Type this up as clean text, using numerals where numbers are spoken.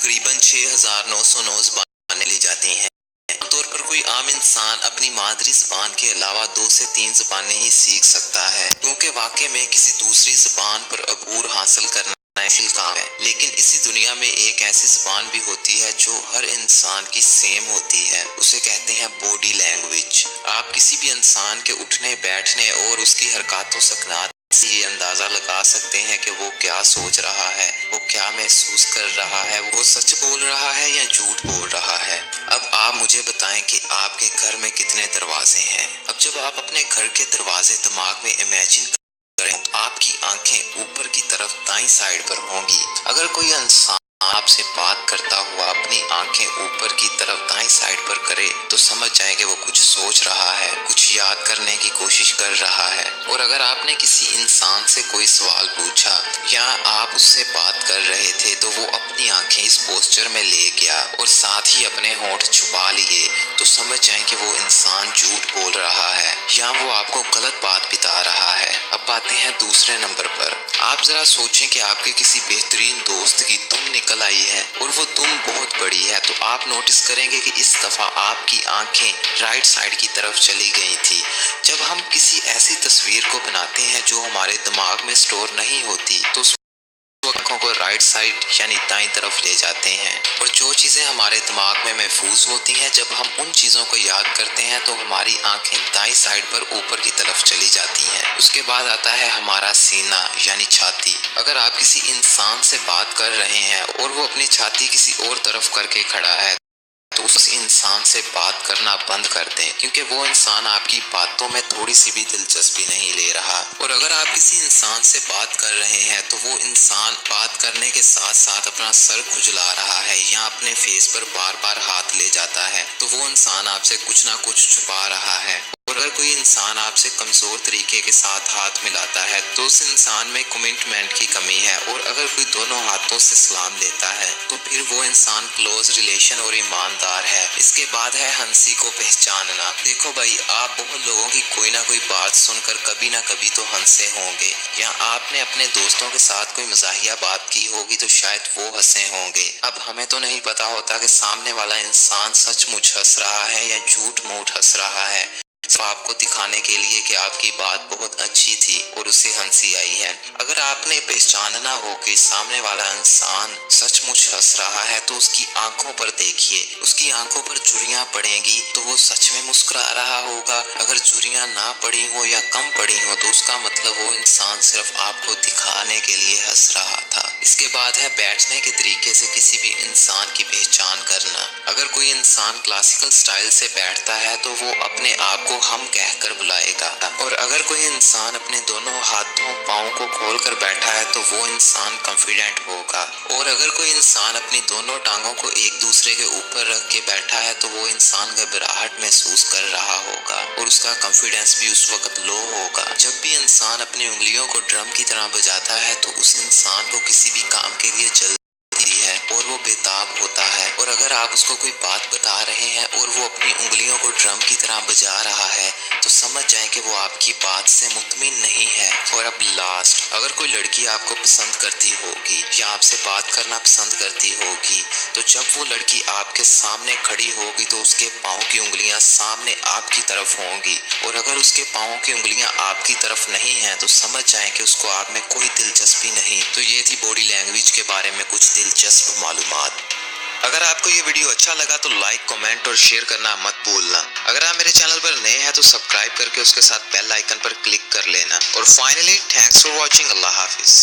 तकरीबन 6,909 ज़बानें ली जाती हैं। आम तौर पर कोई आम इंसान अपनी मादरी ज़बान के अलावा 2 से 3 ज़बानें ही सीख सकता है, क्योंकि वाकई में किसी दूसरी ज़बान पर अबूर हासिल करना मुश्किल काम है। लेकिन इसी दुनिया में एक ऐसी ज़बान भी होती है जो हर इंसान की सेम होती है, उसे कहते हैं बॉडी लैंग्वेज। आप किसी भी इंसान के उठने बैठने और उसकी हरकतों सकनात से ये अंदाजा लगा सकते हैं कि वो क्या सोच रहा है, वो क्या महसूस कर रहा है, वो सच बोल रहा है या झूठ बोल रहा है। अब आप मुझे बताएं कि आपके घर में कितने दरवाजे हैं। अब जब आप अपने घर के दरवाजे दिमाग में इमेजिन करें तो आपकी आंखें ऊपर की तरफ दाईं साइड पर होंगी। अगर कोई इंसान आपसे बात करता हुआ अपनी आंखें ऊपर की तरफ दाईं साइड पर करे तो समझ जाएं कि वो कुछ सोच रहा है, कुछ याद करने की कोशिश कर रहा है। और अगर आपने किसी इंसान से कोई सवाल पूछा या आप उससे बात कर रहे थे तो वो अपनी आंखें इस पोस्चर में ले गया और साथ ही अपने होंठ छुपा लिए, तो समझ जाएं कि वो इंसान झूठ बोल रहा है या वो आपको गलत बात बता रहा है। अब आते हैं दूसरे नंबर पर। आप जरा सोचें कि आपके किसी बेहतरीन दोस्त की दुम निकल आई है और वो दुम बहुत बड़ी है, तो आप नोटिस करेंगे कि इस दफा आपकी आंखें राइट साइड की तरफ चली गई थी। जब हम किसी ऐसी तस्वीर को बनाते हैं जो हमारे दिमाग में स्टोर नहीं होती तो आंखों को राइट साइड यानी दाईं तरफ ले जाते हैं, और जो चीज़ें हमारे दिमाग में महफूज होती हैं जब हम उन चीज़ों को याद करते हैं तो हमारी आंखें दाईं साइड पर ऊपर की तरफ चली जाती हैं। उसके बाद आता है हमारा सीना यानी छाती। अगर आप किसी इंसान से बात कर रहे हैं और वो अपनी छाती किसी और तरफ करके खड़ा है तो उस इंसान से बात करना बंद कर दें, क्योंकि वो इंसान आपकी बातों में थोड़ी सी भी दिलचस्पी नहीं ले रहा। और अगर आप किसी इंसान से बात कर रहे हैं तो वो इंसान बात करने के साथ साथ अपना सर खुजला रहा है या अपने फेस पर बार बार हाथ ले जाता है, तो वो इंसान आपसे कुछ ना कुछ छुपा रहा है। और अगर कोई इंसान आपसे कमजोर तरीके के साथ हाथ मिलाता है तो उस इंसान में कमिटमेंट की कमी है। और अगर कोई दोनों हाथों से सलाम देता है तो फिर वो इंसान क्लोज रिलेशन और ईमानदार है। इसके बाद है हंसी को पहचानना। देखो भाई, आप बहुत लोगों की कोई ना कोई बात सुनकर कभी ना कभी तो हंसे होंगे, या आपने अपने दोस्तों के साथ कोई मजाहिया बात की होगी तो शायद वो हंसे होंगे। अब हमें तो नहीं पता होता कि सामने वाला इंसान सचमुच हंस रहा है या झूठ मूठ हंस रहा है, तो आपको दिखाने के लिए कि आपकी बात बहुत अच्छी थी और उसे हंसी आई है। अगर आपने पहचानना हो कि सामने वाला इंसान सचमुच हंस रहा है तो उसकी आंखों पर देखिए, उसकी आंखों पर झुर्रियां पड़ेंगी तो वो सच में मुस्कुरा रहा होगा। अगर झुर्रियां ना पड़ी हो या कम पड़ी हो तो उसका मतलब वो इंसान सिर्फ आपको दिखाने के लिए हंस रहा था। इसके बाद है बैठने के तरीके से किसी भी इंसान की पहचान करना। अगर कोई इंसान क्लासिकल स्टाइल से बैठता है तो वो अपने आप को हम कहकर बुलाएगा, और अगर कोई इंसान अपने दोनों हाथों पाँव को खोलकर बैठा है तो वो इंसान कॉन्फिडेंट होगा। और अगर कोई इंसान अपनी दोनों टांगों को एक दूसरे के ऊपर रख के बैठा है तो वो इंसान घबराहट महसूस कर रहा होगा और उसका कॉन्फिडेंस भी उस वक्त लो होगा। जब भी इंसान अपनी उंगलियों को ड्रम की तरह बजाता है तो उस इंसान को किसी भी काम के लिए जल्दी है और वो बेताब होता है। और अगर आप उसको कोई बात बता रहे हैं और वो अपनी उंगलियों को ड्रम की तरह बजा रहा है तो समझ जाएं कि वो आपकी बात से मुतमिन नहीं है। और अब लास्ट, अगर कोई लड़की आपको पसंद करती होगी या आपसे बात करना पसंद करती होगी तो जब वो लड़की आपके सामने खड़ी होगी तो उसके पाँव की उंगलियां सामने आपकी तरफ होंगी, और अगर उसके पाँव की उंगलियां आपकी तरफ नहीं हैं तो समझ जाएं कि उसको आप में कोई दिलचस्पी नहीं। तो ये थी बॉडी लैंग्वेज के बारे में कुछ दिलचस्प मालूमात। अगर आपको ये वीडियो अच्छा लगा तो लाइक, कमेंट और शेयर करना मत भूलना। अगर आप मेरे चैनल पर नए हैं तो सब्सक्राइब करके उसके साथ बेल आइकन पर क्लिक कर लेना। और finally thanks for watching. Allah Hafiz.